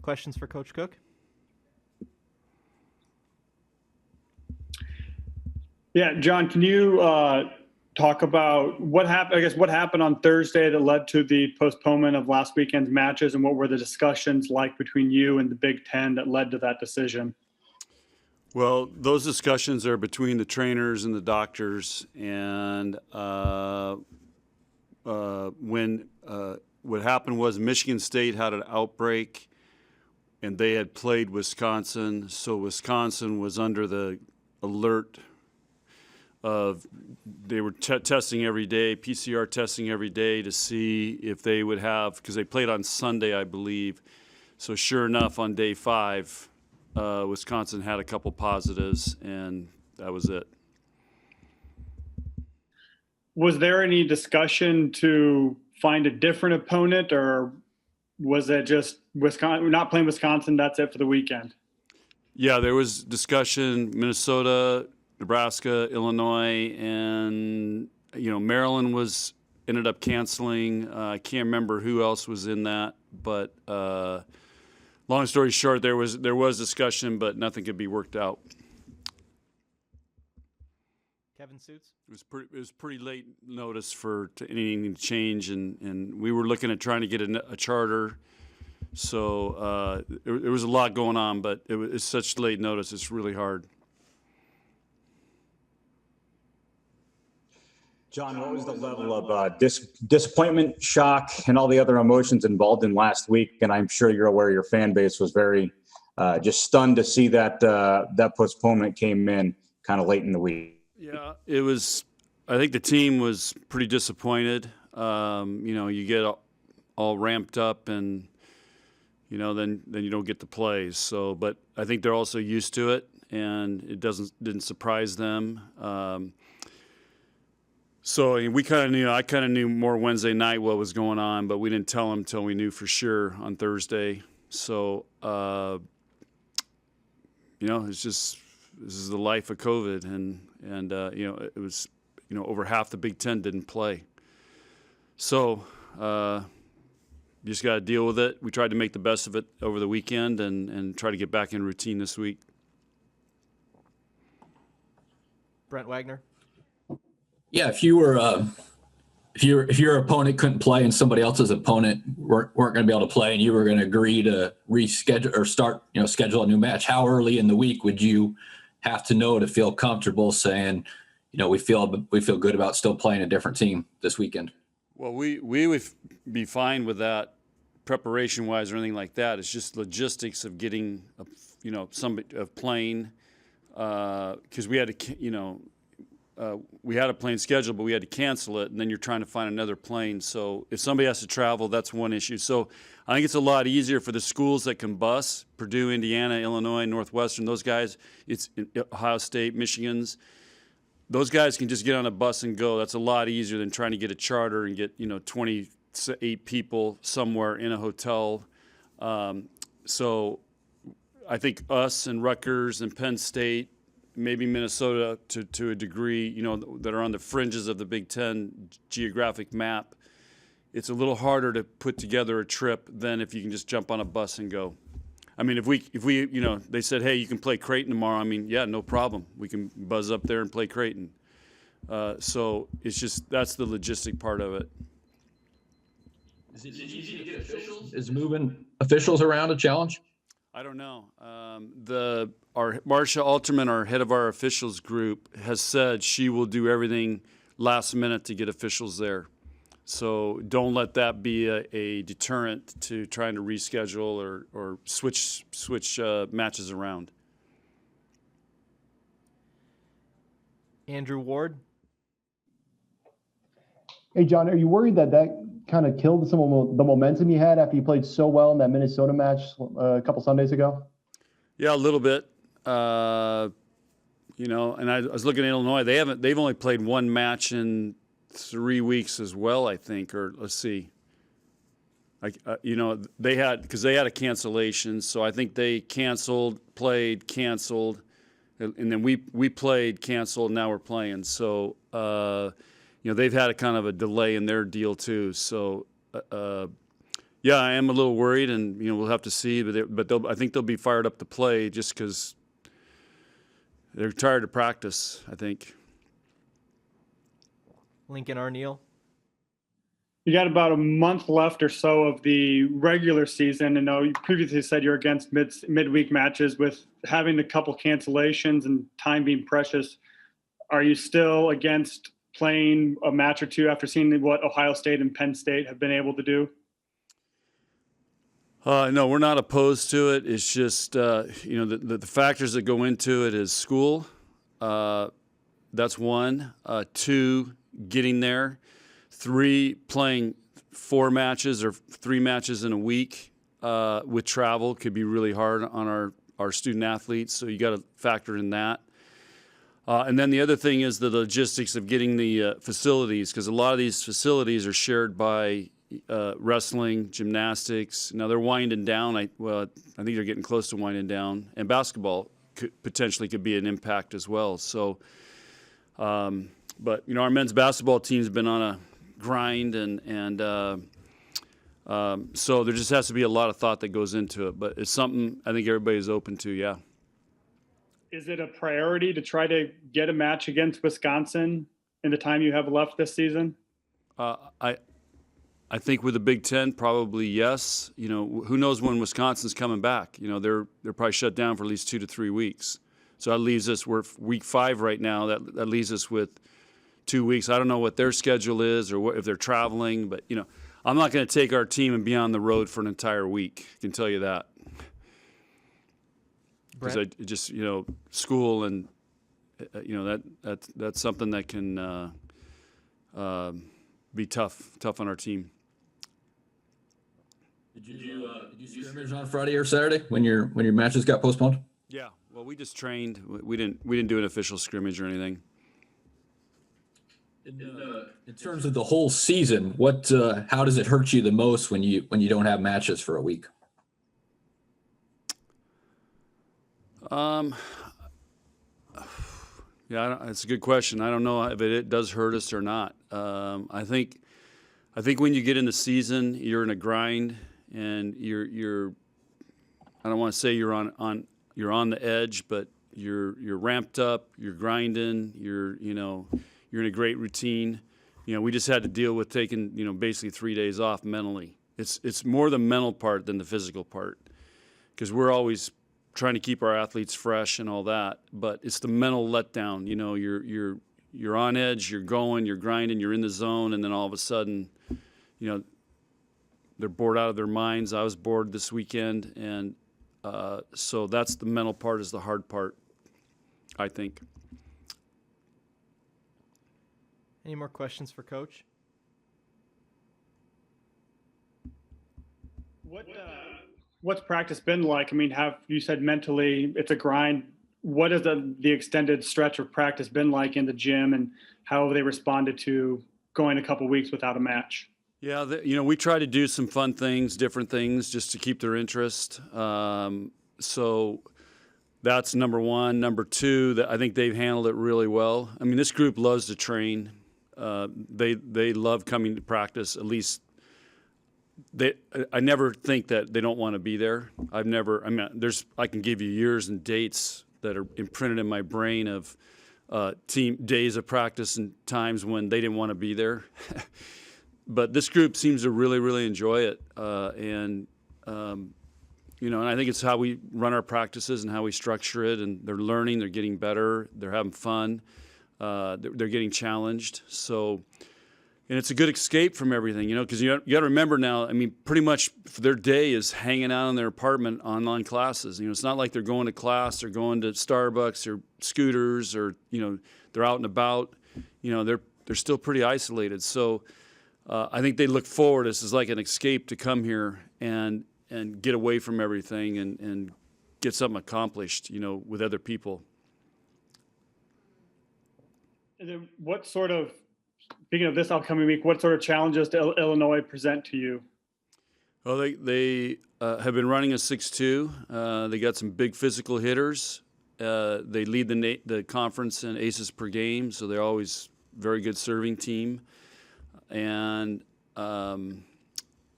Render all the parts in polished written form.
Questions for Coach Cook? Yeah, John, can you talk about what happened? I guess what happened on Thursday that led to the postponement of last weekend's matches, and what were the discussions like between you and the Big Ten that led to that decision? Well, those discussions are between the trainers and the doctors, and when what happened was Michigan State had an outbreak, and they had played Wisconsin, so Wisconsin was under the alert of they were testing every day, PCR testing every day to see if they would have, because they played on Sunday, I believe. So sure enough, on day 5, Wisconsin had a couple positives, and that was it. Was there any discussion to find a different opponent, or was it just Wisconsin, not playing Wisconsin, that's it for the weekend? Yeah, there was discussion, Minnesota, Nebraska, Illinois, and Maryland ended up canceling. I can't remember who else was in that, but long story short, there was discussion, but nothing could be worked out. Kevin Suits? It was pretty late notice for anything to change, and we were looking at trying to get a charter. So there was a lot going on, but it's such late notice, it's really hard. John, what was the level of disappointment, shock, and all the other emotions involved in last week? And I'm sure you're aware your fan base was very just stunned to see that that postponement came in kind of late in the week. Yeah, it was. I think the team was pretty disappointed. You get all ramped up, and then you don't get to play. So, but I think they're also used to it, and it didn't surprise them. So we kind of knew. I kind of knew more Wednesday night what was going on, but we didn't tell them until we knew for sure on Thursday. So it's just this is the life of COVID, and it was over half the Big Ten didn't play. So you just got to deal with it. We tried to make the best of it over the weekend and try to get back in routine this week. Brent Wagner. Yeah, if your opponent couldn't play and somebody else's opponent weren't going to be able to play, and you were going to agree to reschedule or schedule a new match, how early in the week would you have to know to feel comfortable saying, we feel good about still playing a different team this weekend? Well, we would be fine with that preparation wise or anything like that. It's just logistics of getting playing because we had to we had a plane scheduled, but we had to cancel it, and then you're trying to find another plane. So if somebody has to travel, that's one issue. So I think it's a lot easier for the schools that can bus, Purdue, Indiana, Illinois, Northwestern, those guys, it's Ohio State, Michigan's. Those guys can just get on a bus and go. That's a lot easier than trying to get a charter and get 28 people somewhere in a hotel. So I think us and Rutgers and Penn State, maybe Minnesota to a degree, that are on the fringes of the Big Ten geographic map, it's a little harder to put together a trip than if you can just jump on a bus and go. I mean, if we they said, hey, you can play Creighton tomorrow, I mean, yeah, no problem. We can buzz up there and play Creighton. So it's just, that's the logistic part of it. Is it easy to get officials? Is moving officials around a challenge? I don't know. Our Marcia Alterman, our head of our officials group, has said she will do everything last minute to get officials there. So don't let that be a deterrent to trying to reschedule or switch matches around. Andrew Ward. Hey, John, are you worried that kind of killed some of the momentum you had after you played so well in that Minnesota match a couple Sundays ago? Yeah, a little bit. And I was looking at Illinois. They've only played one match in 3 weeks as well, I think. Or let's see. They had a cancellation, so I think they played, canceled, and then we played, canceled. And now we're playing. So they've had a kind of a delay in their deal too. So Yeah, I am a little worried, and we'll have to see. But I think they'll be fired up to play just because they're tired of practice, I think. Lincoln Arneal. You got about a month left or so of the regular season. I know you previously said you're against midweek matches. With having a couple cancellations and time being precious, are you still against playing a match or two after seeing what Ohio State and Penn State have been able to do? No, we're not opposed to it. It's just, the factors that go into it is school. That's one. Two, getting there. Three, playing 4 matches or 3 matches in a week with travel could be really hard on our student athletes. So you got to factor in that. And then the other thing is the logistics of getting the facilities, because a lot of these facilities are shared by wrestling, gymnastics. Now they're winding down. I think they're getting close to winding down, and basketball potentially could be an impact as well. So, but our men's basketball team's been on a grind, and so there just has to be a lot of thought that goes into it. But it's something I think everybody's open to. Yeah. Is it a priority to try to get a match against Wisconsin in the time you have left this season? I think with the Big Ten, probably yes. Who knows when Wisconsin's coming back? They're probably shut down for at least 2 to 3 weeks. So that leaves us, we're week 5 right now. That leaves us with 2 weeks. I don't know what their schedule is or if they're traveling, but I'm not going to take our team and be on the road for an entire week. I can tell you that. Because I just school and that's something that can be tough on our team. Did you scrimmage on Friday or Saturday when your matches got postponed? Yeah, well, we just trained. We didn't do an official scrimmage or anything. In terms of the whole season, how does it hurt you the most when you don't have matches for a week? Yeah, it's a good question. I don't know if it does hurt us or not. I think when you get in the season, you're in a grind, and you're. I don't want to say you're on the edge, but you're ramped up. You're grinding. You're in a great routine. We just had to deal with taking basically 3 days off mentally. It's more the mental part than the physical part, because we're always trying to keep our athletes fresh and all that, but it's the mental letdown. You're on edge, you're going, you're grinding, you're in the zone, and then all of a sudden, they're bored out of their minds. I was bored this weekend, and so that's the mental part is the hard part, I think. Any more questions for Coach? What's practice been like? I mean, you said mentally it's a grind. What has the extended stretch of practice been like in the gym, and how have they responded to going a couple weeks without a match? Yeah, we try to do some fun things, different things, just to keep their interest. So that's number one. Number two, I think they've handled it really well. I mean, this group loves to train. They love coming to practice. At least I never think that they don't want to be there. I can give you years and dates that are imprinted in my brain of team days of practice and times when they didn't want to be there. But this group seems to really, really enjoy it. And I think it's how we run our practices and how we structure it. And they're learning, they're getting better, they're having fun, they're getting challenged. So. And it's a good escape from everything, because you got to remember now, I mean, pretty much their day is hanging out in their apartment, online classes. It's not like they're going to class or going to Starbucks or scooters or, they're out and about. They're still pretty isolated. So I think they look forward. This is like an escape to come here and get away from everything and get something accomplished, with other people. And then speaking of this upcoming week, what sort of challenges does Illinois present to you? Well, they have been running a 6-2. They got some big physical hitters. They lead the conference in aces per game, so they're always very good serving team. And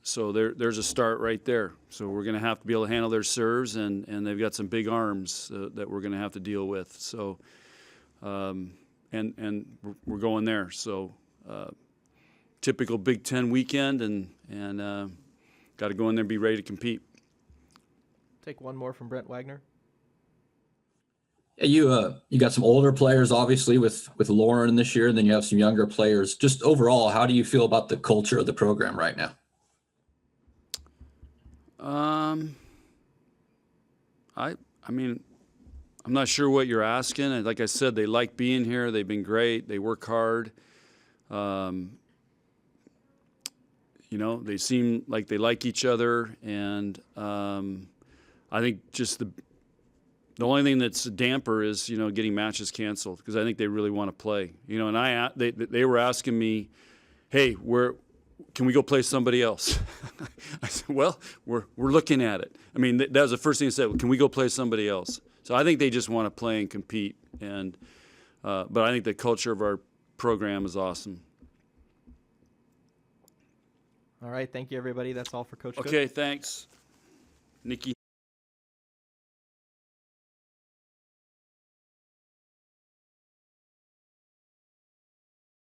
So there's a start right there. So we're going to have to be able to handle their serves, and they've got some big arms that we're going to have to deal with. So, and we're going there. So, typical Big Ten weekend, and got to go in there and be ready to compete. Take one more from Brent Wagner. Yeah, you got some older players, obviously, with Lauren this year, and then you have some younger players. Just overall, how do you feel about the culture of the program right now? I mean, I'm not sure what you're asking. And like I said, they like being here. They've been great. They work hard. You know, they seem like they like each other, and I think just the only thing that's a damper is, you know, getting matches canceled, because I think they really want to play. You know, and they were asking me, hey, can we go play somebody else? I said, well, we're looking at it. I mean, that was the first thing I said. Can we go play somebody else? So I think they just want to play and compete. And but I think the culture of our program is awesome. All right. Thank you, everybody. That's all for Coach Cook. Okay, thanks. Nikki.